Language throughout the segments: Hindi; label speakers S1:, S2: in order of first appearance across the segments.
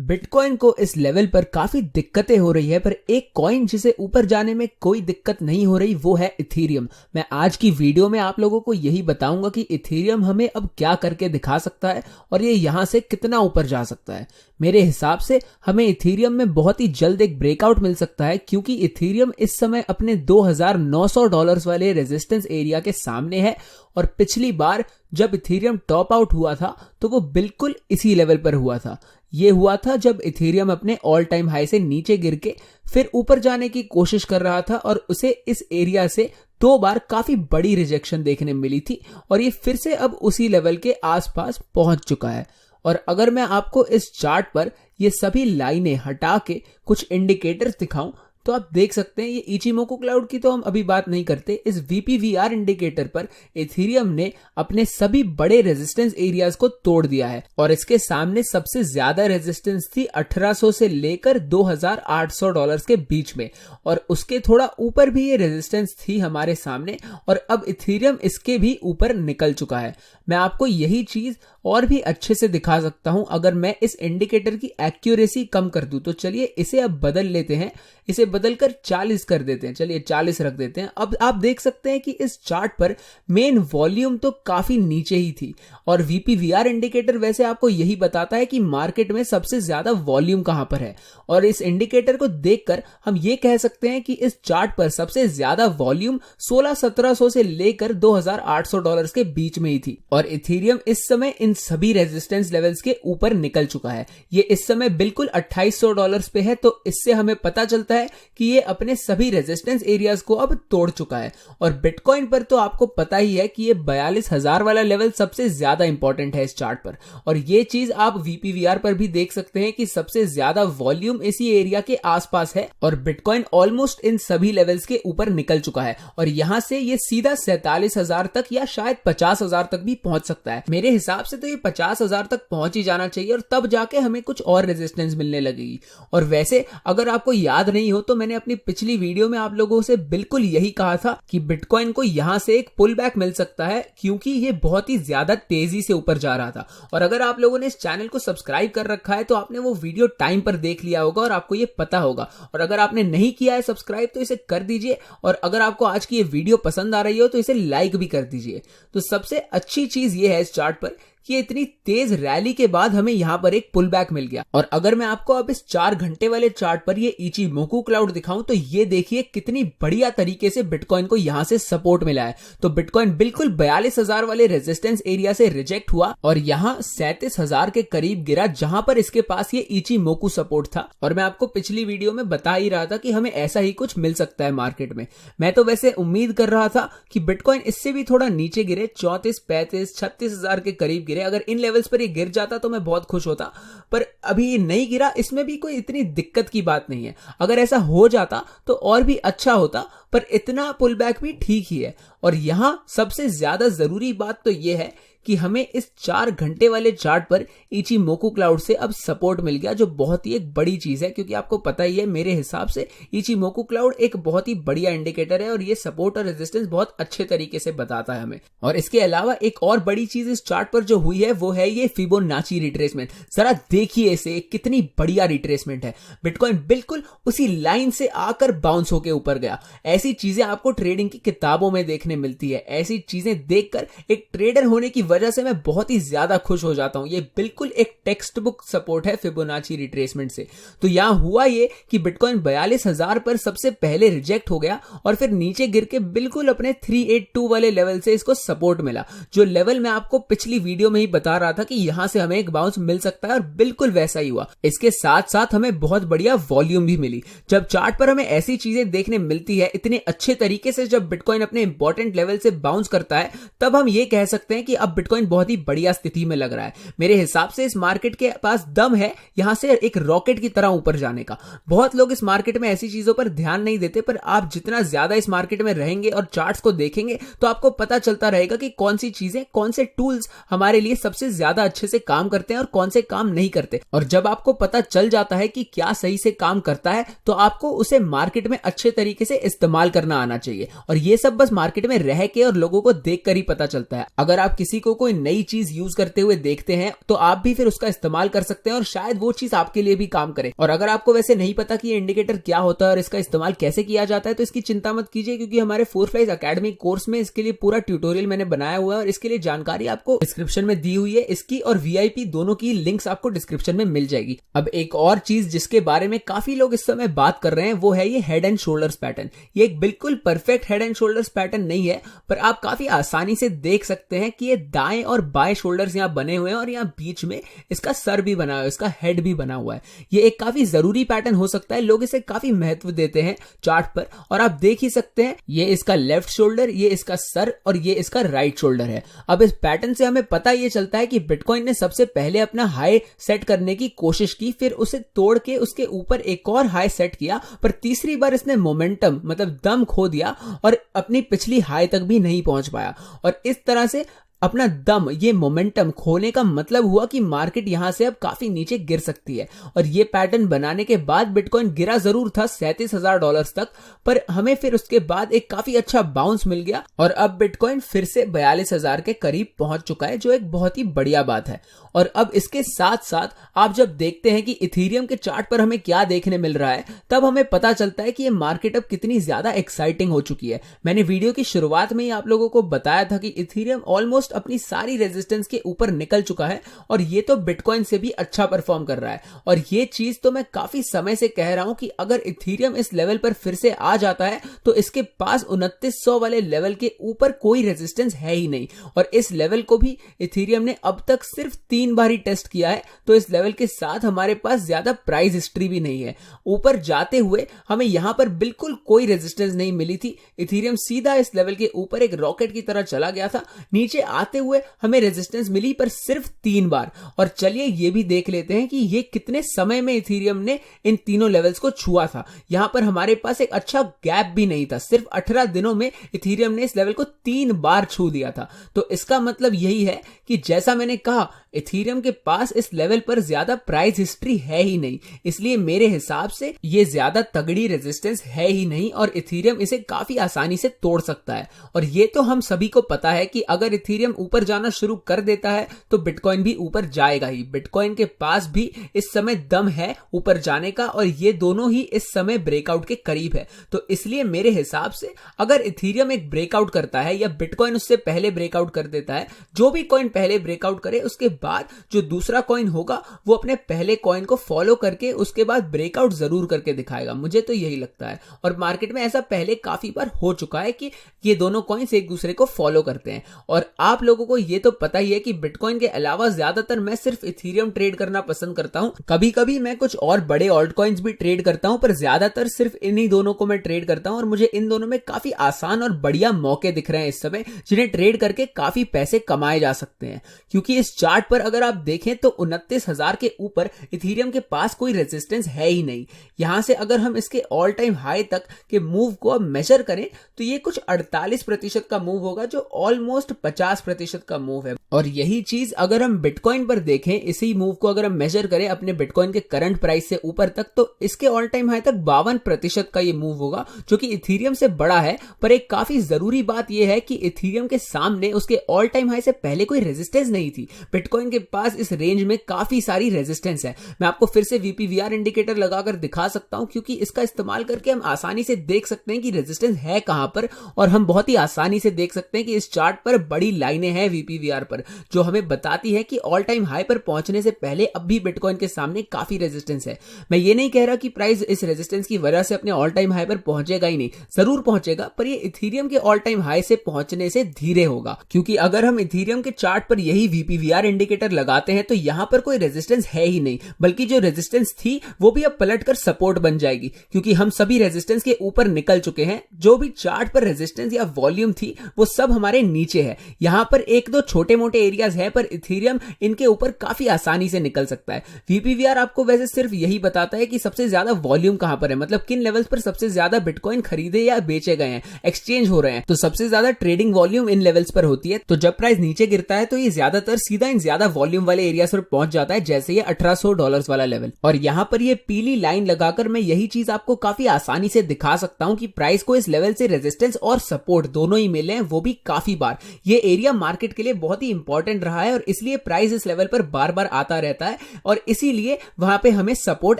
S1: बिटकॉइन को इस लेवल पर काफी दिक्कतें हो रही है, पर एक कॉइन जिसे ऊपर जाने में कोई दिक्कत नहीं हो रही वो है इथेरियम। मैं आज की वीडियो में आप लोगों को यही बताऊंगा कि इथेरियम हमें अब क्या करके दिखा सकता है और ये यहां से कितना ऊपर जा सकता है। मेरे हिसाब से हमें इथेरियम में बहुत ही जल्द एक ब्रेकआउट मिल सकता है, क्योंकि इथेरियम इस समय अपने $2,900 वाले रेजिस्टेंस एरिया के सामने है और पिछली बार जब इथेरियम टॉप आउट हुआ था तो वो बिल्कुल इसी लेवल पर हुआ था। ये हुआ था जब इथेरियम अपने ऑल टाइम हाई से नीचे गिर के फिर ऊपर जाने की कोशिश कर रहा था और उसे इस एरिया से 2 बार काफी बड़ी रिजेक्शन देखने मिली थी और ये फिर से अब उसी लेवल के आसपास पहुंच चुका है। और अगर मैं आपको इस चार्ट पर ये सभी लाइनें हटा के कुछ इंडिकेटर्स दिखाऊं तो आप देख सकते हैं, ये इचिमोकू क्लाउड की तो हम अभी बात नहीं करते, इस VPVR इंडिकेटर पर इथेरियम ने अपने सभी बड़े रेजिस्टेंस एरियाज को तोड़ दिया है और इसके सामने सबसे ज्यादा रेजिस्टेंस थी 1800 से लेकर $2,800 के बीच में और उसके थोड़ा ऊपर भी ये रेजिस्टेंस थी हमारे सामने और अब इथेरियम इसके भी ऊपर निकल चुका है। मैं आपको यही चीज और भी अच्छे से दिखा सकता हूं अगर मैं इस इंडिकेटर की एक्यूरेसी कम कर दूं। तो चलिए इसे अब बदल लेते हैं, इसे बदलकर 40 कर देते हैं। चलिए 40 रख देते हैं। अब आप देख सकते हैं कि इस चार्ट पर मेन वॉल्यूम तो काफी नीचे ही थी और VPVR इंडिकेटर वैसे आपको यही बताता है कि मार्केट में सबसे ज्यादा वॉल्यूम कहां पर है और इस इंडिकेटर को देखकर हम ये कह सकते हैं कि इस चार्ट पर सबसे ज्यादा वॉल्यूम 1600-1700 से लेकर $2,800 के बीच में ही थी और इथेरियम इस समय इन सभी रेजिस्टेंस लेवल्स के ऊपर निकल चुका है। ये इस समय बिल्कुल $2,800 पे है, तो इससे हमें पता चलता है कि ये अपने सभी रेजिस्टेंस एरियाज को अब तोड़ चुका है। और बिटकॉइन पर तो आपको पता ही है कि ये 42,000 वाला लेवल सबसे ज्यादा इंपॉर्टेंट है इस चार्ट पर और ये चीज आप VPVR पर भी देख सकते हैं कि सबसे ज्यादा वॉल्यूम इसी एरिया के आसपास है और बिटकॉइन ऑलमोस्ट इन सभी लेवल्स के ऊपर निकल चुका है और यहां से ये सीधा 47,000 तक या शायद 50,000 तक भी पहुंच सकता है। मेरे हिसाब से तो ये 50,000 तक पहुंच ही जाना चाहिए और तब जाके हमें कुछ और रेजिस्टेंस मिलने लगेगी। और वैसे अगर आपको याद नहीं हो तो मैंने अपनी पिछली वीडियो में आप लोगों से बिल्कुल यही कहा था कि बिटकॉइन को यहां से एक पुल बैक मिल सकता है, क्योंकि ये बहुत ही ज्यादा तेजी से ऊपर जा रहा था। और अगर आप लोगों ने इस चैनल को सब्सक्राइब कर रखा है तो आपने वो वीडियो टाइम पर देख लिया होगा और आपको ये पता होगा। और अगर आपने नहीं किया है सब्सक्राइब तो इसे कर दीजिए और अगर आपको आज की ये वीडियो पसंद आ रही हो तो इसे लाइक भी कर दीजिए। तो सबसे अच्छी चीज ये है इस चार्ट पर कि इतनी तेज रैली के बाद हमें यहां पर एक पुल बैक मिल गया। और अगर मैं आपको अब इस 4 घंटे वाले चार्ट पर ये इचिमोकू क्लाउड दिखाऊं तो ये देखिए कितनी बढ़िया तरीके से बिटकॉइन को यहां से सपोर्ट मिला है। तो बिटकॉइन बिल्कुल 42,000 वाले रेजिस्टेंस एरिया से रिजेक्ट हुआ और यहां 37,000 के करीब गिरा, जहां पर इसके पास ये इचिमोकू सपोर्ट था। और मैं आपको पिछली वीडियो में बता ही रहा था कि हमें ऐसा ही कुछ मिल सकता है मार्केट में। मैं तो वैसे उम्मीद कर रहा था कि बिटकॉइन इससे भी थोड़ा नीचे गिरे, 34, 35, 36,000 के करीब गिरे। अगर इन लेवल्स पर ये गिर जाता तो मैं बहुत खुश होता, पर अभी ये नहीं गिरा, इसमें भी कोई इतनी दिक्कत की बात नहीं है। अगर ऐसा हो जाता तो और भी अच्छा होता, पर इतना पुल बैक भी ठीक ही है। और यहां सबसे ज्यादा जरूरी बात तो यह है कि हमें इस 4 घंटे वाले चार्ट पर इचिमोकू क्लाउड से अब सपोर्ट मिल गया, जो बहुत ही एक बड़ी चीज है, क्योंकि आपको पता ही है मेरे हिसाब से इचिमोकू क्लाउड एक बहुत ही बढ़िया इंडिकेटर है और ये सपोर्ट और रेजिस्टेंस बहुत अच्छे तरीके से बताता है हमें। और इसके अलावा एक और बड़ी चीज इस चार्ट पर जो हुई है वो है ये फिबोनाची रिट्रेसमेंट। जरा देखिए इसे, कितनी बढ़िया रिट्रेसमेंट है। बिटकॉइन बिल्कुल उसी लाइन से आकर बाउंस होकर ऊपर गया। ऐसी चीजें आपको ट्रेडिंग की किताबों में देखने मिलती है। ऐसी चीजें देखकर एक ट्रेडर होने की वजह से मैं बहुत ही ज्यादा खुश हो जाता हूं। ये बिल्कुल एक टेक्स्ट बुक सपोर्ट है फिबोनाची रिट्रेसमेंट से। तो यहां हुआ ये कि बिटकॉइन 42,000 पर सबसे पहले रिजेक्ट हो गया और फिर नीचे गिर के बिल्कुल अपने 382 वाले लेवल से इसको सपोर्ट मिला, जो लेवल मैं आपको पिछली वीडियो में ही बता रहा था कि यहां से हमें एक बाउंस मिल सकता है और बिल्कुल वैसा ही हुआ। इसके साथ साथ हमें बहुत बढ़िया वॉल्यूम भी मिली। जब चार्ट पर हमें ऐसी चीजें देखने मिलती है इतने अच्छे तरीके से, जब बिटकॉइन अपने इंपॉर्टेंट लेवल से बाउंस करता है, तब हम ये कह सकते हैं कि अब बिटकॉइन बहुत ही बढ़िया स्थिति में लग रहा है। मेरे हिसाब से इस मार्केट के पास दम है यहां से एक रॉकेट की तरह ऊपर जाने का। बहुत लोग इस मार्केट में ऐसी चीजों पर ध्यान नहीं देते, पर आप जितना ज्यादा इस मार्केट में रहेंगे और चार्ट्स को देखेंगे तो आपको पता चलता रहेगा कि कौन सी चीजें, कौन से टूल्स हमारे लिए सबसे ज्यादा अच्छे से काम करते हैं और कौन से काम नहीं करते। और जब आपको पता चल जाता है कि क्या सही से काम करता है तो आपको उसे मार्केट में अच्छे तरीके से इस्तेमाल करना आना चाहिए। और ये सब बस मार्केट में रह के और लोगों को देख कर ही पता चलता है। अगर आप किसी को कोई नई चीज यूज करते हुए देखते हैं तो आप भी फिर उसका इस्तेमाल कर सकते हैं और शायद वो चीज आपके लिए भी काम करे। और अगर आपको वैसे नहीं पता कि ये इंडिकेटर क्या होता है और इसका इस्तेमाल कैसे किया जाता है तो इसकी चिंता मत कीजिए, क्योंकि हमारे फोर फ्लाइज एकेडमी कोर्स में इसके लिए पूरा ट्यूटोरियल मैंने बनाया हुआ है और इसके लिए जानकारी आपको डिस्क्रिप्शन में दी हुई है। इसकी और वीआईपी दोनों की लिंक्स आपको डिस्क्रिप्शन में मिल जाएगी। अब एक और चीज जिसके बारे में काफी लोग इस समय बात कर रहे हैं वो है ये हेड एंड शोल्डर्स पैटर्न। ये एक बिल्कुल perfect head and shoulders pattern नहीं है, पर आप काफी आसानी से देख सकते हैं कि ये दाएं और बाएं शोल्डर्स यहां बने हुए हैं और यहां बीच में इसका सर भी बना हुआ है, इसका हेड भी बना हुआ है। ये एक काफी जरूरी पैटर्न हो सकता है, लोग इसे काफी महत्व देते हैं चार्ट पर। और आप देख ही सकते हैं ये इसका लेफ्ट शोल्डर, ये इसका सर और ये इसका राइट शोल्डर है। अब इस पैटर्न से हमें पता ये चलता है कि बिटकॉइन ने सबसे पहले अपना हाई सेट करने की कोशिश की, फिर उसे तोड़ के उसके ऊपर एक और हाई सेट किया, पर तीसरी बार इसने मोमेंटम मतलब दम खो दिया और अपनी पिछली हाई तक भी नहीं पहुंच पाया। और इस तरह से अपना दम, ये मोमेंटम खोने का मतलब हुआ कि मार्केट यहां से अब काफी नीचे गिर सकती है। और ये पैटर्न बनाने के बाद बिटकॉइन गिरा जरूर था $37,000 तक, पर हमें फिर उसके बाद एक काफी अच्छा बाउंस मिल गया और अब बिटकॉइन फिर से 42,000 के करीब पहुंच चुका है, जो एक बहुत ही बढ़िया बात है। और अब इसके साथ साथ आप जब देखते हैं कि इथीरियम के चार्ट पर हमें क्या देखने मिल रहा है, तब हमें पता चलता है कि ये मार्केट अब कितनी ज्यादा एक्साइटिंग हो चुकी है। मैंने वीडियो की शुरुआत में ही आप लोगों को बताया था कि इथीरियम ऑलमोस्ट अपनी सारी रेजिस्टेंस के ऊपर निकल चुका है और ये तो बिटकॉइन से भी अच्छा परफॉर्म कर रहा है। और ये चीज तो मैं काफी समय से कह रहा हूं कि अगर इथीरियम इस लेवल पर फिर से आ जाता है तो इसके पास 2900 वाले लेवल के ऊपर कोई रेजिस्टेंस है ही नहीं। और इस लेवल को भी इथीरियम ने अब तक सिर्फ 3 बार ही टेस्ट किया है, तो इस लेवल के साथ हमारे पास ज्यादा प्राइस हिस्ट्री भी नहीं है। ऊपर जाते हुए हमें यहां पर बिल्कुल कोई रेजिस्टेंस नहीं मिली थी। इथीरियम सीधा इस लेवल के ऊपर एक रॉकेट की तरह चला गया था। नीचे आते हुए हमें रेजिस्टेंस मिली पर सिर्फ 3 बार। और चलिए ये भी देख लेते हैं कि ये कितने समय में इथीरियम ने इन तीनों लेवल्स को छुआ था। यहां पर हमारे पास एक अच्छा गैप भी नहीं था, सिर्फ 18 दिनों में इथीरियम ने इस लेवल को 3 बार छू दिया था। तो इसका मतलब यही है कि जैसा मैंने कहा, इथीरियम के पास इस लेवल पर ज्यादा प्राइस हिस्ट्री है ही नहीं, इसलिए मेरे हिसाब से ये ज्यादा तगड़ी रेजिस्टेंस है ही नहीं और इथीरियम इसे काफी आसानी से तोड़ सकता है। और ये तो हम सभी को पता है कि अगर इथीरियम ऊपर जाना शुरू कर देता है तो बिटकॉइन भी ऊपर जाएगा ही। बिटकॉइन के पास भी इस समय दम है ऊपर जाने का और ये दोनों ही इस समय ब्रेकआउट के करीब है। तो इसलिए मेरे हिसाब से अगर इथीरियम एक ब्रेकआउट करता है या बिटकॉइन उससे पहले ब्रेकआउट कर देता है, जो भी कॉइन पहले ब्रेकआउट करे उसके बाद जो दूसरा कॉइन होगा वो अपने पहले कॉइन को फॉलो करके उसके बाद ब्रेकआउट जरूर करके दिखाएगा। मुझे तो यही लगता है और मार्केट में ऐसा पहले काफी बार हो चुका है कि ये दोनों कॉइन्स एक दूसरे को फॉलो करते हैं। और आप लोगों को ये तो पता ही है कि बिटकॉइन के अलावा ज्यादातर मैं सिर्फ इथीरियम ट्रेड करना पसंद करता हूं। कभी कभी मैं कुछ और बड़े ऑल्ट कॉइन्स भी ट्रेड करता हूं, पर ज्यादातर सिर्फ इन्हीं दोनों को मैं ट्रेड करता हूं और मुझे इन दोनों में काफी आसान और बढ़िया मौके दिख रहे हैं इस समय, जिन्हें ट्रेड करके काफी पैसे कमाए जा सकते हैं। क्योंकि इस चार्ट पर अगर आप देखें तो 29,000 के ऊपर इथीरियम के पास कोई रेजिस्टेंस है ही नहीं। यहां से अगर हम इसके ऑल टाइम हाई तक के मूव को अब मेजर करें तो ये कुछ 48% का मूव होगा, जो ऑलमोस्ट 50% का मूव है। और यही चीज अगर हम बिटकॉइन पर देखें, इसी मूव को अगर हम मेजर करें अपने बिटकॉइन के करंट प्राइस से ऊपर तक, तो इसके ऑल टाइम हाई तक 52% का ये मूव होगा, जो कि इथीरियम से बड़ा है। पर एक काफी जरूरी बात यह है कि इथीरियम के सामने उसके ऑल टाइम हाई से पहले कोई रेजिस्टेंस नहीं थी। बिटकॉइन के पास इस रेंज में काफी सारी रेजिस्टेंस है। मैं आपको फिर से वीपीवीआर इंडिकेटर लगाकर दिखा सकता हूं, क्योंकि इसका इस्तेमाल करके हम आसानी से देख सकते हैं कि रेजिस्टेंस है कहां पर। और हम बहुत ही आसानी से देख सकते हैं कि इस चार्ट पर बड़ी लाइनें हैं वीपीवीआर पर, जो हमें बताती है कि ऑल टाइम हाई पर पहुंचने से पहले अब भी बिटकॉइन के सामने काफी रेजिस्टेंस है। मैं ये नहीं कह रहा कि प्राइस इस रेजिस्टेंस की वजह से अपने ऑल टाइम हाई पर पहुंचेगा ही नहीं, जरूर पहुंचेगा, पर ये इथीरियम के ऑल टाइम हाई से पहुंचने से धीरे होगा। क्योंकि अगर हम इथीरियम के चार्ट पर यही वीपीवीआर इंडिकेटर लगाते हैं तो यहां पर कोई रेजिस्टेंस है ही नहीं, बल्कि जो रेजिस्टेंस थी वो भी अब पलटकर सपोर्ट बन जाएगी, क्योंकि हम सभी रेजिस्टेंस के ऊपर निकल चुके हैं। जो भी चार्ट पर रेजिस्टेंस या वॉल्यूम थी वो सब हमारे नीचे है। यहां पर एक दो छोटे मोटे एरियाज है, पर इथीरियम इनके ऊपर काफी आसानी से निकल सकता है। वीपीवीआर आपको वैसे सिर्फ यही बताता है कि सबसे ज्यादा वॉल्यूम कहां पर है, मतलब किन लेवल्स पर सबसे ज्यादा बिटकॉइन खरीदे या बेचे गए हैं, एक्सचेंज हो रहे हैं। तो सबसे ज्यादा ट्रेडिंग वॉल्यूम इन लेवल्स पर होती है। तो जब प्राइस नीचे गिरता है तो ये ज्यादातर सीधा इन ज्यादा वॉल्यूम वाले एरियाज पर पहुंच जाता है, जैसे ये $1800 वाला लेवल। और यहां पर ये पीली लाइन लगाकर मैं यही चीज आपको काफी आसानी से दिखा सकता हूं कि प्राइस को इस लेवल से रेजिस्टेंस और सपोर्ट दोनों ही मिले हैं, वो भी काफी बार। ये एरिया एरिया मार्केट के लिए बहुत ही इंपॉर्टेंट रहा है और इसलिए प्राइस इस लेवल पर बार बार आता रहता है और इसीलिए वहां पे हमें सपोर्ट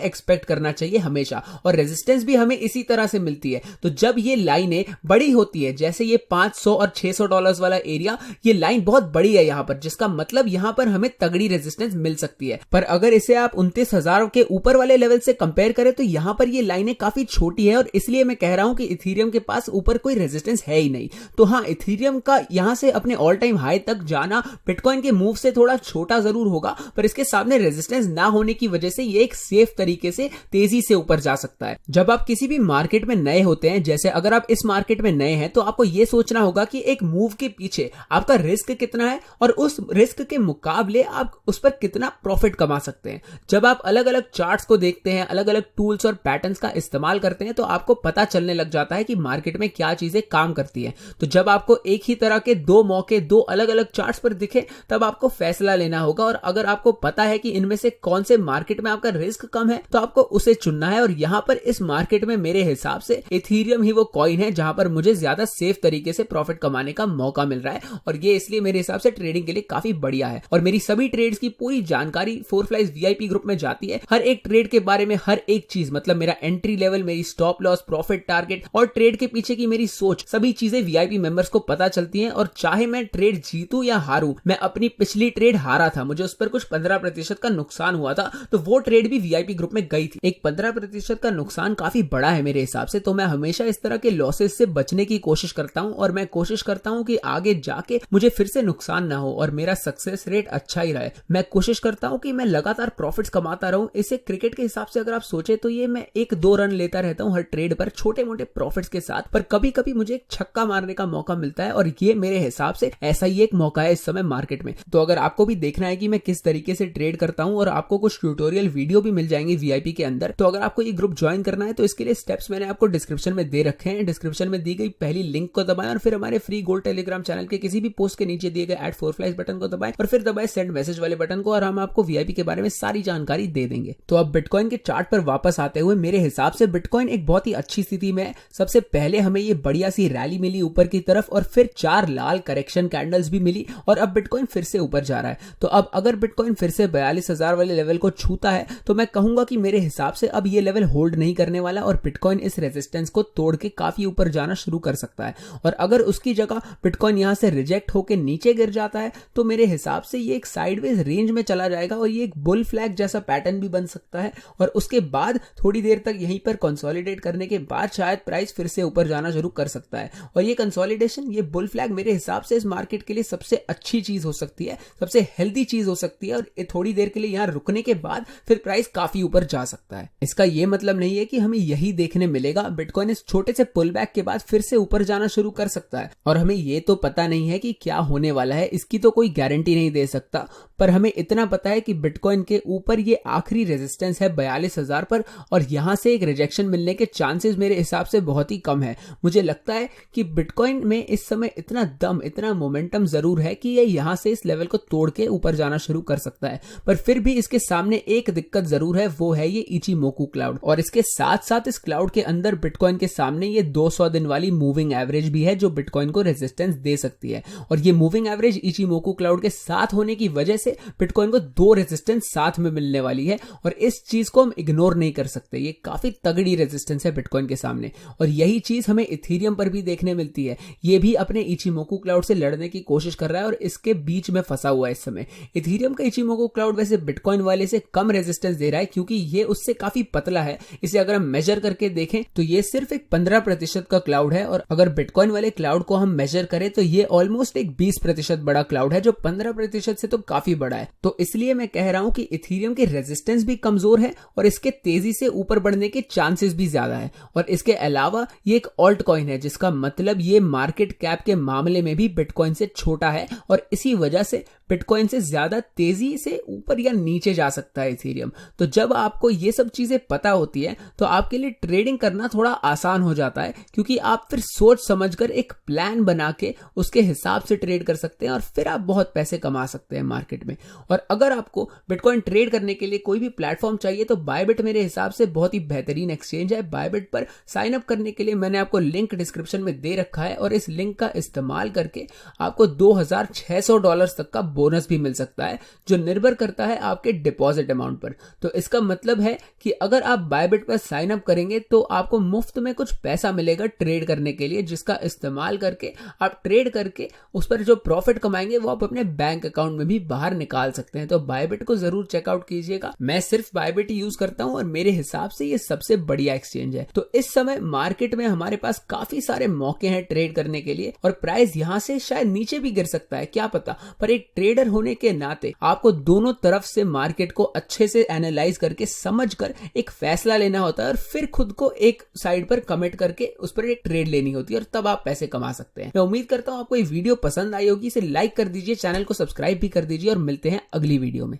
S1: एक्सपेक्ट करना चाहिए हमेशा, और रेजिस्टेंस भी हमें इसी तरह से मिलती है। तो जब ये लाइनें बड़ी होती है, जैसे ये $500 और $600 वाला एरिया, ये लाइन बहुत बड़ी है यहां पर, जिसका मतलब यहां पर हमें तगड़ी रेजिस्टेंस मिल सकती है। पर अगर इसे आप 29,000 के ऊपर वाले लेवल से कंपेयर करें तो यहां पर ये लाइनें काफी छोटी है और इसलिए मैं कह रहा हूं कि इथीरियम के पास ऊपर कोई रेजिस्टेंस है ही नहीं। तो हाँ, इथीरियम का यहां से अपने ऑल टाइम हाई तक जाना बिटकॉइन के मूव से थोड़ा छोटा जरूर होगा, पर इसके सामने रेजिस्टेंस ना होने की वजह से ये एक सेफ तरीके से तेजी से ऊपर जा सकता है। जब आप किसी भी मार्केट में नए होते हैं, जैसे अगर आप इस मार्केट में नए हैं, तो आपको यह सोचना होगा कि एक मूव के पीछे आपका रिस्क कितना है और उस रिस्क के मुकाबले आप उस पर कितना प्रॉफिट कमा सकते हैं। जब आप अलग अलग चार्ट्स को देखते हैं, अलग अलग टूल्स और पैटर्न्स का इस्तेमाल करते हैं, तो आपको पता चलने लग जाता है कि मार्केट में क्या चीजें काम करती हैं। तो जब आपको एक ही तरह के दो मौके दो अलग अलग चार्ट्स पर दिखे, तब आपको फैसला लेना होगा, और अगर आपको पता है कि इनमें से कौन से मार्केट में आपका रिस्क कम है, तो आपको उसे चुनना है। और यहां पर इस मार्केट में मेरे हिसाब से इथीरियम ही वो कॉइन है जहां पर मुझे ज्यादा सेफ तरीके से प्रॉफिट कमाने का मौका मिल रहा है, और ये इसलिए मेरे हिसाब से ट्रेडिंग के लिए काफी बढ़िया है। और मेरी सभी ट्रेड्स की पूरी जानकारी फोरफ्लाइज वीआईपी ग्रुप में जाती है। हर एक ट्रेड के बारे में हर एक चीज, मतलब मेरा एंट्री लेवल, मेरी स्टॉप लॉस, प्रॉफिट टारगेट और ट्रेड के पीछे की मेरी सोच, सभी चीजें वीआईपी मेंबर्स को पता चलती हैं। और चाहे मैं ट्रेड जीतूं या हारूं, मैं अपनी पिछली ट्रेड हारा था, मुझे उस पर कुछ 15% का नुकसान हुआ था, तो वो ट्रेड भी वीआईपी ग्रुप में गई थी। एक 15% का नुकसान काफी बड़ा है मेरे हिसाब से, तो मैं हमेशा इस तरह के लॉसेस से बचने की कोशिश करता हूं, और मैं कोशिश करता हूं कि आगे जाके मुझे फिर से नुकसान ना हो और मेरा सक्सेस रेट अच्छा ही रहे। मैं कोशिश करता हूं कि मैं लगातार प्रॉफिट्स कमाता रहूं। इसे क्रिकेट के हिसाब से अगर आप सोचे तो ये मैं 1-2 रन लेता रहता हूं हर ट्रेड पर, छोटे मोटे प्रॉफिट्स के साथ, पर कभी कभी मुझे एक छक्का मारने का मौका मिलता है, और ये मेरे हिसाब से ऐसा ही एक मौका है इस समय मार्केट में। तो अगर आपको भी देखना है कि मैं किस तरीके से ट्रेड करता हूं, और आपको कुछ ट्यूटोरियल वीडियो भी मिल जाएंगे वीआईपी के अंदर, तो अगर आपको ये ग्रुप ज्वाइन करना है तो इसके लिए स्टेप्स मैंने आपको डिस्क्रिप्शन में दे रखे हैं। डिस्क्रिप्शन में दी गई पहली लिंक को दबाएं और फिर हमारे फ्री गोल्ड टेलीग्राम चैनल के किसी भी पोस्ट के नीचे दिए गए @4flies बटन को दबाएं और फिर दबाएं सेंड मैसेज वाले बटन को, और हम आपको वीआईपी के बारे में सारी जानकारी दे देंगे। तो अब बिटकॉइन के चार्ट पर वापस आते हुए, मेरे हिसाब से बिटकॉइन एक बहुत ही अच्छी स्थिति में है। सबसे पहले हमें ये बढ़िया सी रैली मिली ऊपर की तरफ, और फिर 4 लाल करेक्शन कैंडल्स भी मिली, और अब बिटकॉइन फिर से ऊपर जा रहा है। तो अब अगर बिटकॉइन फिर से 42,000 वाले लेवल को छूता है, तो मैं कहूंगा कि मेरे हिसाब से अब ये लेवल होल्ड नहीं करने वाला, और बिटकॉइन इस रेजिस्टेंस को तोड़ के काफी ऊपर जाना शुरू कर सकता है। और अगर उसकी जगह बिटकॉइन यहां से रिजेक्ट होकर नीचे गिर जाता है, तो मेरे हिसाब से ये एक साइडवेज रेंज में चला जाएगा, और ये एक बुल फ्लैग जैसा पैटर्न भी बन सकता है, और उसके बाद थोड़ी देर तक यहीं पर कंसोलिडेट करने के बाद शायद प्राइस फिर से ऊपर जाना शुरू कर सकता है। और ये कंसोलिडेशन, ये बुल फ्लैग मेरे हिसाब से इस मार्केट के लिए सबसे अच्छी चीज हो सकती है, सबसे हेल्दी चीज हो सकती है, और थोड़ी देर के लिए यहां रुकने के बाद फिर प्राइस काफी ऊपर जा सकता है। इसका यह मतलब नहीं है कि हमें यही देखने मिलेगा। बिटकॉइन इस छोटे से पुल बैक के बाद फिर से ऊपर जाना शुरू कर सकता है, और हमें यह तो पता नहीं है कि क्या होने वाला है, इसकी तो कोई गारंटी नहीं दे सकता। पर हमें इतना पता है कि बिटकॉइन के ऊपर ये आखिरी रेजिस्टेंस है 42,000 पर, और यहां से एक रिजेक्शन मिलने के चांसेस मेरे हिसाब से बहुत ही कम है। मुझे लगता है कि बिटकॉइन में इस समय इतना दम, इतना मोमेंटम जरूर है कि ये यहां से इस लेवल को तोड़ के ऊपर जाना शुरू कर सकता है। पर फिर भी इसके सामने एक दिक्कत जरूर है, वो है ये इचिमोकू क्लाउड, और इसके साथ साथ इस क्लाउड के अंदर बिटकॉइन के सामने ये 200 दिन वाली मूविंग एवरेज भी है, जो बिटकॉइन को रेजिस्टेंस दे सकती है। और ये मूविंग एवरेज इचिमोकू क्लाउड के साथ होने की वजह से बिटकॉइन को 2 रेजिस्टेंस साथ में मिलने वाली है, और इस चीज को हम इग्नोर नहीं कर सकते। ये काफी तगड़ी रेजिस्टेंस है बिटकॉइन के सामने, और यही चीज हमें इथीरियम पर भी देखने मिलती है। ये भी अपने इचिमोकू क्लाउड से लड़ने की कोशिश कर रहा है, और इसके बीच में फंसा हुआ है इस समय। इथीरियम का इचिमोकू क्लाउड वैसे बिटकॉइन वाले से कम रेजिस्टेंस दे रहा है, क्योंकि ये उससे काफी पतला है। इसे अगर हम मेजर करके देखें तो ये सिर्फ एक 15% का क्लाउड है, और अगर बिटकॉइन वाले क्लाउड को हम मेजर करें तो ये ऑलमोस्ट एक 20% बड़ा क्लाउड है, जो 15% से तो काफी बड़ा है। तो इसलिए मैं कह रहा हूं कि इथीरियम की रेजिस्टेंस भी कमजोर है, और इसके तेजी से ऊपर बढ़ने के चांसेस भी ज्यादा है। और इसके अलावा ये एक ऑल्ट कॉइन है, जिसका मतलब ये मार्केट कैप के मामले में भी बिटकॉइन से छोटा है, और इसी वजह से बिटकॉइन से ज्यादा तेजी से ऊपर या नीचे जा सकता है इथीरियम। तो जब आपको ये सब चीजें पता होती है, तो आपके लिए ट्रेडिंग करना थोड़ा आसान हो जाता है, क्योंकि आप फिर सोच समझकर एक प्लान बना के उसके हिसाब से ट्रेड कर सकते हैं, और फिर आप बहुत पैसे कमा सकते हैं मार्केट में। और अगर आपको बिटकॉइन ट्रेड करने के लिए कोई भी प्लेटफॉर्म चाहिए, तो बायबिट मेरे हिसाब से बहुत ही बेहतरीन एक्सचेंज है। बायबिट पर साइन अप करने के लिए मैंने आपको लिंक डिस्क्रिप्शन में दे रखा है, और इस लिंक का इस्तेमाल करके आपको $2,600 तक का बोनस भी मिल सकता है, जो निर्भर करता है आपके डिपॉजिट अमाउंट पर। तो इसका मतलब है कि अगर आप बायबिट पर साइन अप करेंगे तो आपको मुफ्त में कुछ पैसा मिलेगा ट्रेड करने के लिए, जिसका इस्तेमाल करके आप ट्रेड करके उस पर जो प्रॉफिट कमाएंगे वो आप अपने बैंक अकाउंट में भी बाहर निकाल सकते हैं। तो बायबिट को जरूर चेकआउट कीजिएगा। मैं सिर्फ बायबिट यूज करता हूं और मेरे हिसाब से ये सबसे बढ़िया एक्सचेंज है। तो इस समय मार्केट में हमारे पास काफी सारे मौके हैं ट्रेड करने के लिए और प्राइस यहां से शायद नीचे भी गिर सकता है, क्या पता। पर एक ट्रेडर होने के नाते आपको दोनों तरफ से मार्केट को अच्छे से एनालाइज करके समझकर एक फैसला लेना होता है और फिर खुद को एक साइड पर कमिट करके उस पर एक ट्रेड लेनी होती है और तब आप पैसे कमा सकते हैं। मैं उम्मीद करता हूं आपको ये वीडियो पसंद आई होगी। इसे लाइक कर दीजिए, चैनल को सब्सक्राइब भी कर दीजिए और मिलते हैं अगली वीडियो में।